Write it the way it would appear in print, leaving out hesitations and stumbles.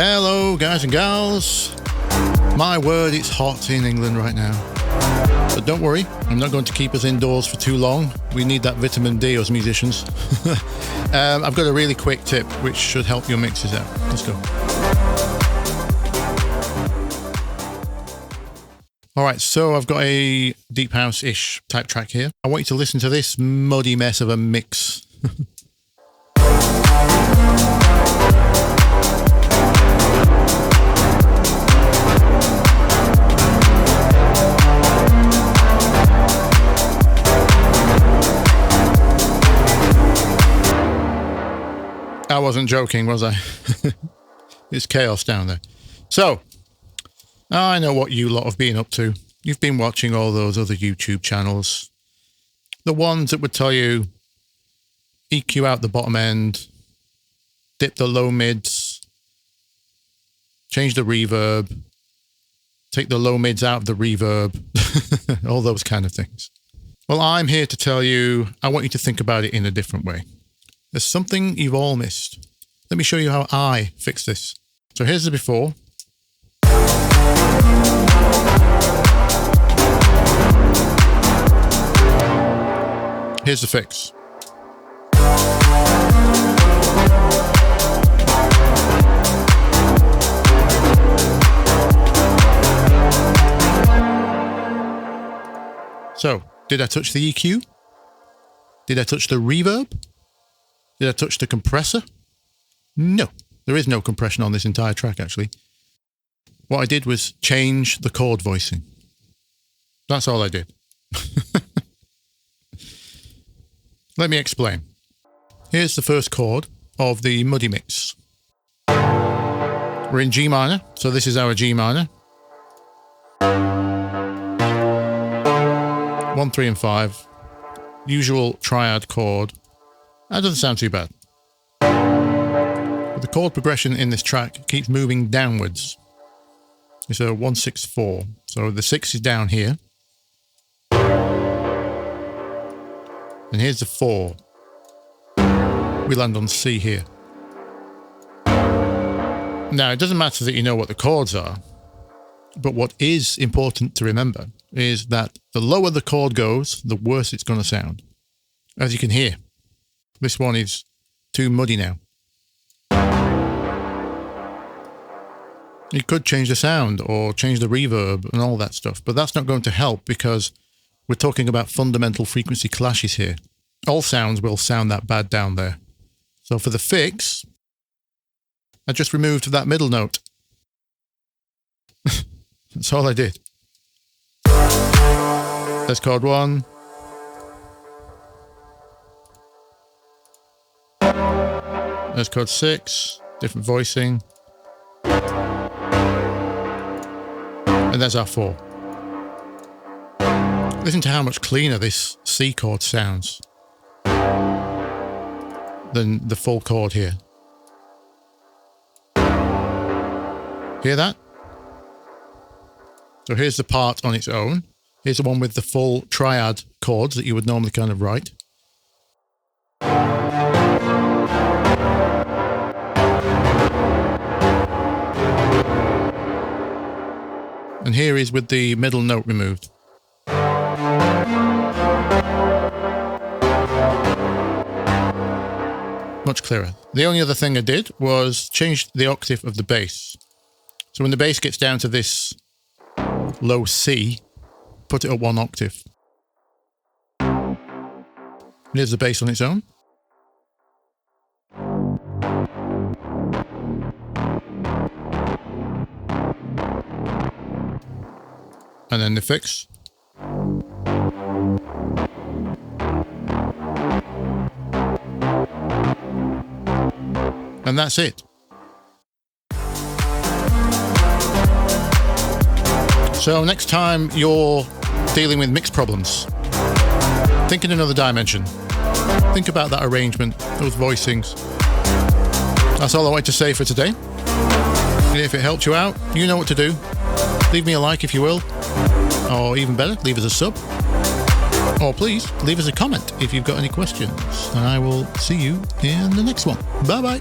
Hello guys and gals. My word, it's hot in England right now. But don't worry, I'm not going to keep us indoors for too long. We need that vitamin D as musicians. I've got a really quick tip which should help your mixes out. Let's go. Alright, so I've got a deep house-ish type track here. I want you to listen to this muddy mess of a mix. I wasn't joking, was I? It's chaos down there. So, I know what you lot have been up to. You've been watching all those other YouTube channels. The ones that would tell you EQ out the bottom end, dip the low mids, change the reverb, take the low mids out of the reverb, all those kind of things. Well, I'm here to tell you, I want you to think about it in a different way. There's something you've all missed. Let me show you how I fix this. So here's the before. Here's the fix. So, did I touch the EQ? Did I touch the reverb? Did I touch the compressor? No, there is no compression on this entire track actually. What I did was change the chord voicing. That's all I did. Let me explain. Here's the first chord of the muddy mix. We're in G minor, so this is our G minor. 1, 3 and 5. Usual triad chord. That doesn't sound too bad. But the chord progression in this track keeps moving downwards. It's a 1, 6, 4. So the 6 is down here. And here's the 4. We land on C here. Now, it doesn't matter that you know what the chords are, but what is important to remember is that the lower the chord goes, the worse it's going to sound. As you can hear, this one is too muddy now. You could change the sound or change the reverb and all that stuff, but that's not going to help because we're talking about fundamental frequency clashes here. All sounds will sound that bad down there. So for the fix, I just removed that middle note. That's all I did. That's chord 1. That's chord 6, different voicing. And there's our 4. Listen to how much cleaner this C chord sounds than the full chord here. Hear that? So here's the part on its own. Here's the one with the full triad chords that you would normally kind of write. And here is with the middle note removed. Much clearer. The only other thing I did was change the octave of the bass. So when the bass gets down to this low C, put it up 1 octave. Here's the bass on its own. And then the fix. And that's it. So next time you're dealing with mix problems, think in another dimension. Think about that arrangement, those voicings. That's all I wanted to say for today. And if it helped you out, you know what to do. Leave me a like if you will. Or even better, leave us a sub. Or please, leave us a comment if you've got any questions. And I will see you in the next one. Bye-bye.